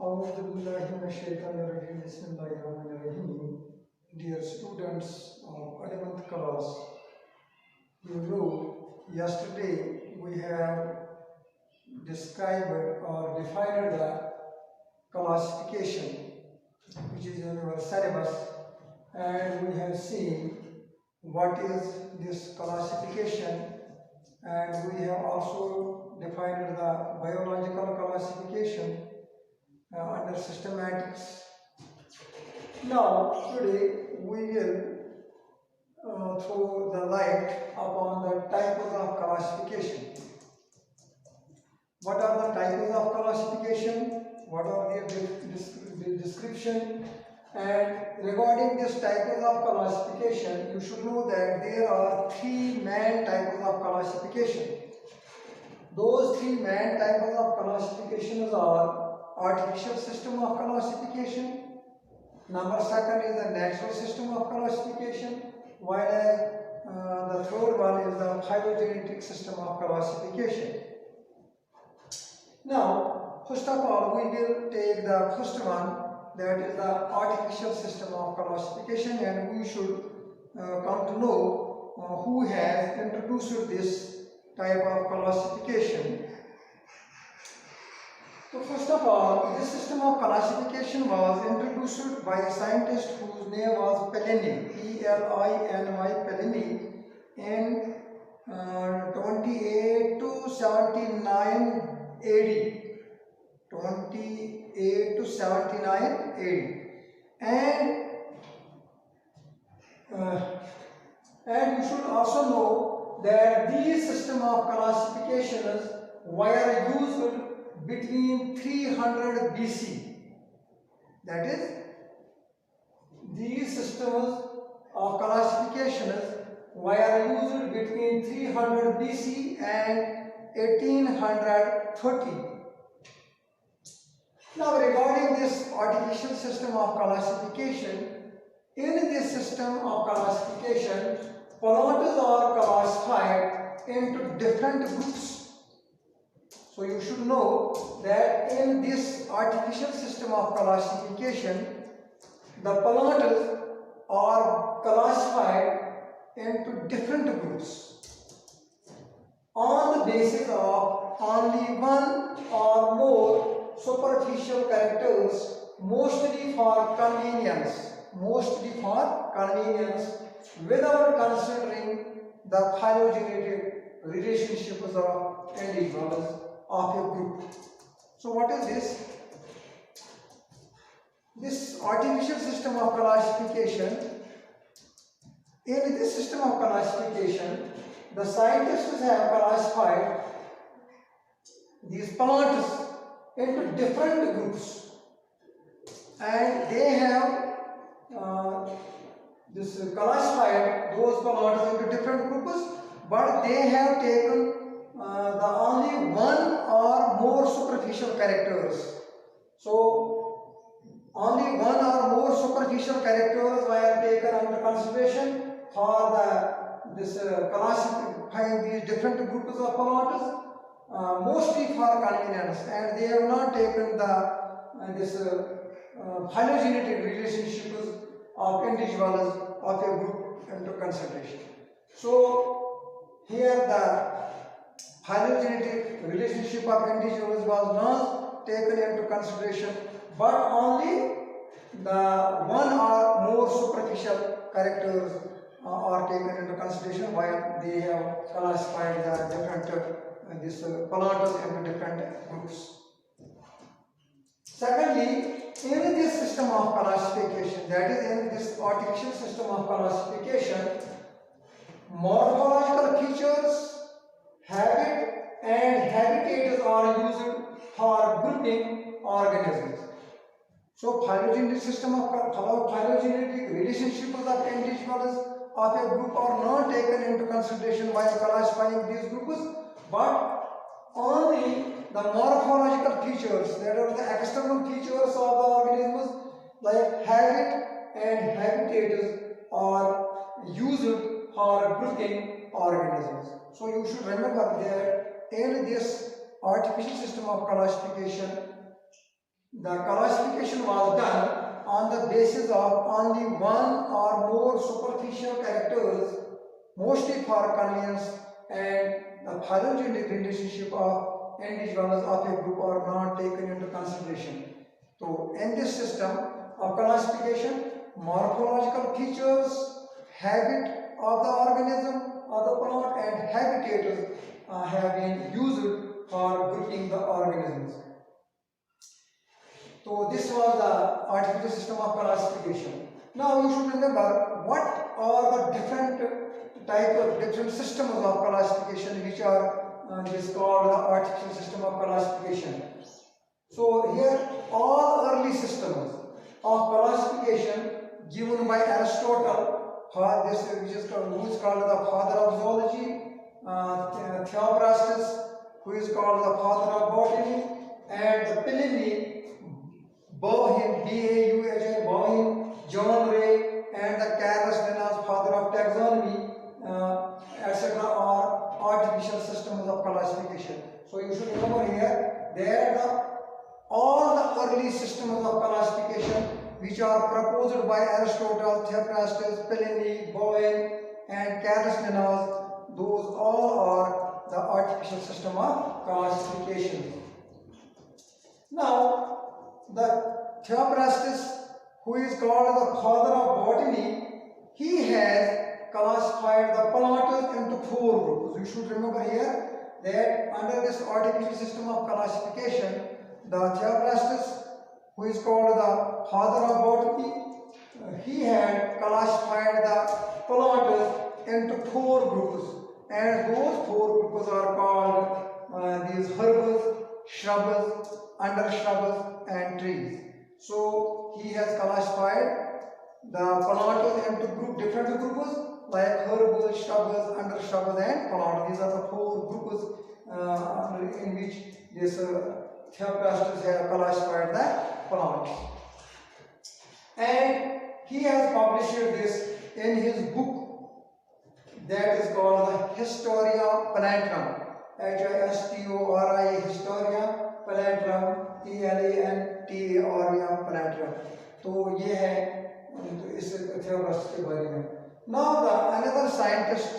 Bismillahirrahmanirrahim. Dear students of 11th class, you know, yesterday we have described or defined the classification which is in our syllabus, and we have seen what is this classification, and we have also defined the biological classification under systematics. Now today we will throw the light upon the types of classification. What are the types of classification? What are their description? And regarding this types of classification, you should know that there are three main types of classification. Those three main types of classifications are artificial system of classification. Number second is the natural system of classification, while the third one is the phylogenetic system of classification. Now, first of all, we will take the first one, that is the artificial system of classification, and we should come to know who has introduced this type of classification. So first of all, this system of classification was introduced by a scientist whose name was Botany, P-L-I-N-Y, Botany, in 28 to 79 AD. 28 to 79 AD. And you should also know that these system of classifications were used between 300 BC. That is, these systems of classifications were used between 300 BC and 1830. Now, regarding this artificial system of classification, in this system of classification, plants are classified into different groups. So you should know that in this artificial system of classification, the plants are classified into different groups on the basis of only one or more superficial characters, mostly for convenience, without considering the phylogenetic relationships of individuals of a group. So what is this? This artificial system of classification. In this system of classification, the scientists have classified these plants into different groups, and they have classified those plants into different groups, but they have taken the only one or more superficial characters. So only one or more superficial characters were taken under consideration for classifying these different groups of plants, mostly for convenience, and they have not taken the phylogenetic relationships of individuals of a group into consideration. So here the phylogenetic relationship of individuals was not taken into consideration, but only the one or more superficial characters are taken into consideration, while they have classified the different plants into different groups. Secondly, in this system of classification, that is in this artificial system of classification, morphological features, habit and habitats are used for grouping organisms. So phylogenetic system of phylogenetic relationships of individuals of a group are not taken into consideration while classifying these groups, but only the morphological features, that are the external features of the organisms like habit and habitats are used for grouping organisms. So you should remember that in this artificial system of classification, the classification was done on the basis of only one or more superficial characters, mostly for convenience, and the phylogenetic relationship of individuals of a group are not taken into consideration. So, in this system of classification, morphological features, habit of the organism or the plant, and habitats have been used for grouping the organisms. So this was the artificial system of classification. Now you should remember what are the different systems of classification which are this called the artificial system of classification. So here all early systems of classification given by Aristotle, this which is called, who is called the father of zoology, Theophrastus, who is called the father of botany, and the Pliny, Bauhin, B-A-U-H-N, Bauhin, John Ray, and the Carus Linnaeus, father of taxonomy, etc., are artificial systems of classification. So you should remember here that all the early systems of classification which are proposed by Aristotle, Theophrastus, Pliny, Bauhin, and Carus Linnaeus, those all are the artificial system of classification. Now, the Theophrastus, who is called the father of botany, he has classified the plants into 4 groups. You should remember here that under this artificial system of classification, the Theophrastus, who is called the father of botany, he had classified the plants into 4 groups, and those 4 groups are called these herbs, shrubs, undershrubs, and trees. So he has classified the plants into different groups like herbs, shrubs, undershrubs, and plants. These are the 4 groups in which this Theophrastus has classified the plants. And he has published this in his book that is called the Historia Plantarum, H-I-S-T-O-R-I-A, Historia Plantarum, P-L-A-N-T-A-R-U-M, Plantarum. तो ये है इस Theophrastus के बारे में. Now the another scientist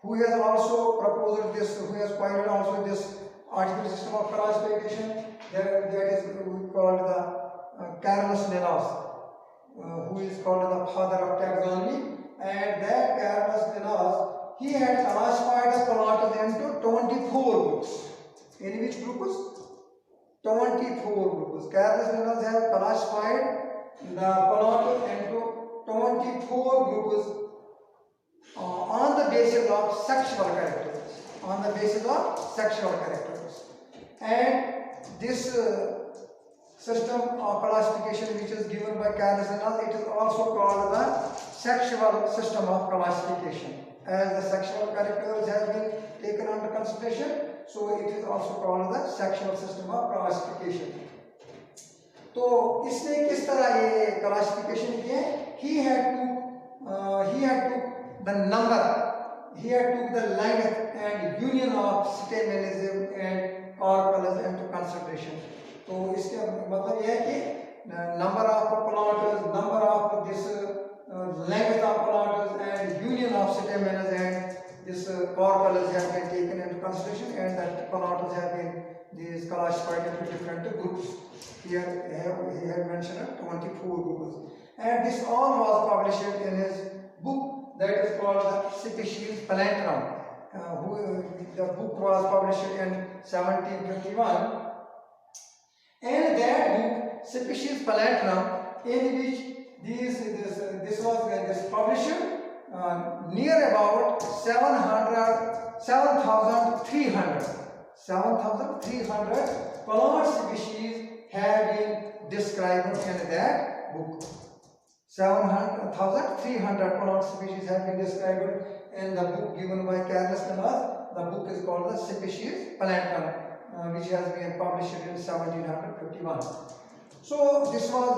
who has also proposed this, who has pointed also this artificial system of classification, that is called the Carus Linnaeus, who is called the father of taxonomy, and that Carus Linnaeus, he had classified the plants into 24 groups. In which groups? 24 groups. Carus Linnaeus has classified the plants into 24 groups on the basis of sexual characters. On the basis of sexual characters. And this system of classification which is given by Carus Linnaeus, it is also called the sexual system of classification. As the sexual characters have been taken under consideration, so it is also called the sexual system of classification. तो इसने किस तरह ये classification किए? He had took the number, he had took the length and union of stamens and carpels into consideration. तो इसका मतलब यह है कि number of plants, number of this length of plants and union of stamens and this carpels have been taken into consideration, and that plants have been these classified into different groups. Here he had mentioned 24 groups, and this all was published in his book that is called the Species Plantarum. The book was published in 1751, and that book Species Plantarum, in which this was published near about 7,300 plant species have been described in that book. 7,300 plant species have been described in the book given by Carus Linnaeus. The book is called the Species Plantarum, which has been published in 1751. So this was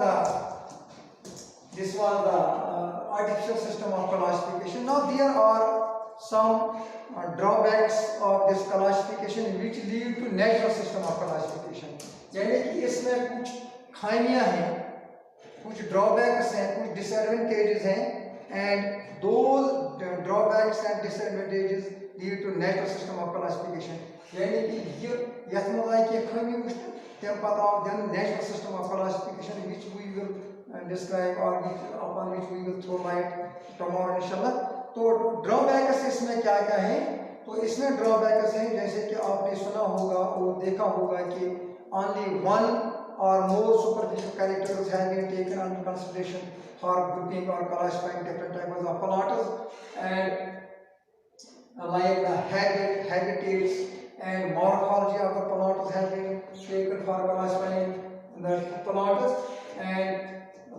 the artificial system of classification. Now there are some drawbacks of this classification which lead to natural system of classification. यानी कि इसमें कुछ खामियां हैं, कुछ drawbacks हैं, कुछ disadvantages हैं, and those drawbacks and disadvantages lead to natural system of classification. यानी कि यह मज कि खामी वुच तम पत आव then natural system of classification which we will describe और upon which we will throw light tomorrow इंशाल्लाह। तो ड्रॉबैक्स इसमें क्या क्या है? तो इसमें ड्रॉबैक्स हैं जैसे कि आपने सुना होगा और देखा होगा कि only one or more superficial characters have been taken under consideration for grouping or classifying different types of pollunters, and like the habitats and morphology of the pollunters have been taken for classifying the pollunters, and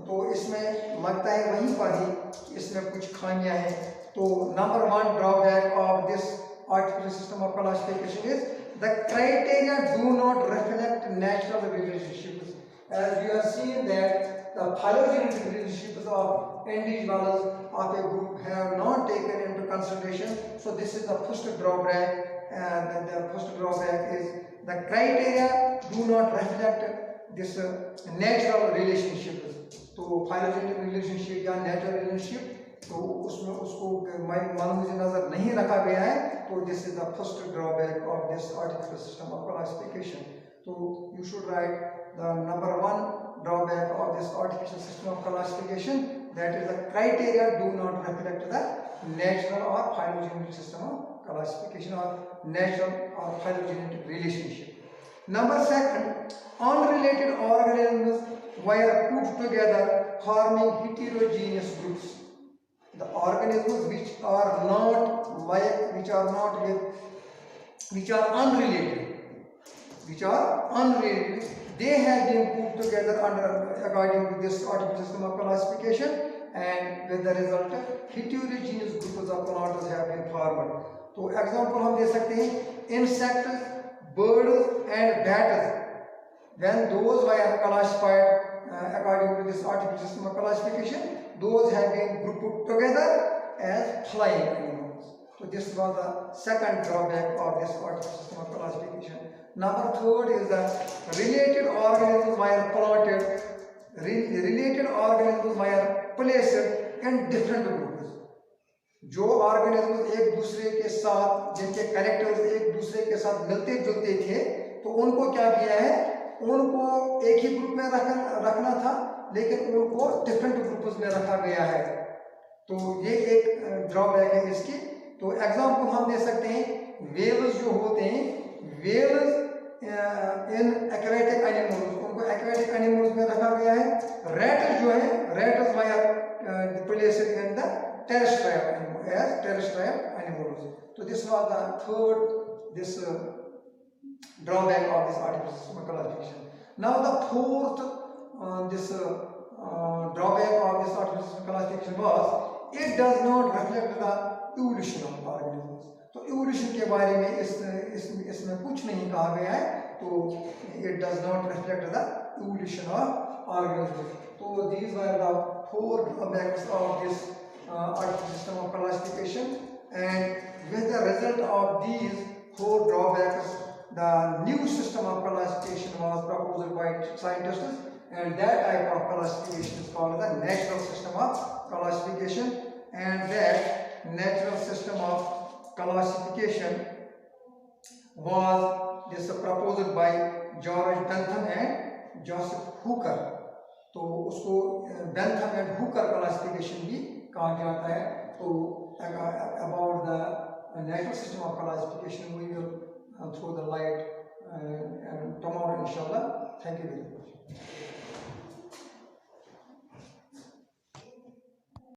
तो इसमें लगता है वहीं पर ही इसमें कुछ खामियां हैं। तो number 1 drawback of this artificial system of classification is the criteria do not reflect natural relationships. As you have seen that the phylogenetic relationships of individuals of a group have not taken into consideration. So this is the first drawback, and the first drawback is the criteria do not reflect this natural relationships. तो phylogenetic relationship या natural relationship तो उसमें उसको मद्देनजर नजर नहीं रखा गया है। तो this is the first drawback of this artificial system of classification. तो you should write the number 1 drawback of this artificial system of classification, that is the criteria do not reflect the natural और phylogenetic system of classification और natural और phylogenetic relationship. Number 2, unrelated organisms were put together forming heterogeneous groups. The organisms which are unrelated, they have been put together according to this artificial system of classification, and with the result heterogeneous groups of pollunters have been formed. तो example हम दे सकते हैं insects, birds and bats. When those were classified according to this artificial system of classification, those have been grouped together as flying animals. So this was the second drawback of this artificial system of classification. Number 3 is the related organisms were planted. Related organisms were placed in different groups. जो organism एक दूसरे के साथ, जिनके characters एक दूसरे के साथ मिलते जुलते थे, तो उनको क्या किया है, उनको एक ही ग्रुप में रखना था, लेकिन उनको डिफरेंट ग्रुप्स में रखा गया है। तो ये एक ड्रॉबैक है इसकी। तो एग्जांपल हम दे सकते हैं, वेल्स जो होते हैं, वेल्स इन एक्वेटिक एनिमल्स, उनको एक्वेटिक एनिमल्स में रखा गया है। रैट्स जो है, rats wire placed in the terrestrial animals as terrestrial animals. So this was the third drawback of this artificial system of classification. Now the fourth drawback of this artificial system of classification was it does not reflect the evolution of organisms. तो evolution के बारे में इसमें कुछ नहीं कहा गया है। तो it does not reflect the evolution of organisms. So these were the 4 drawbacks of this artificial system of classification, and with the result of these 4 drawbacks, the new system of classification was proposed by scientists, and that type of classification is called the natural system of classification. And that natural system of classification was proposed by George Bentham and Joseph Hooker. तो उसको Bentham and Hooker classification भी कहा जाता है। तो about the natural system of classification we will throw the light tomorrow inshallah. Thank you very much.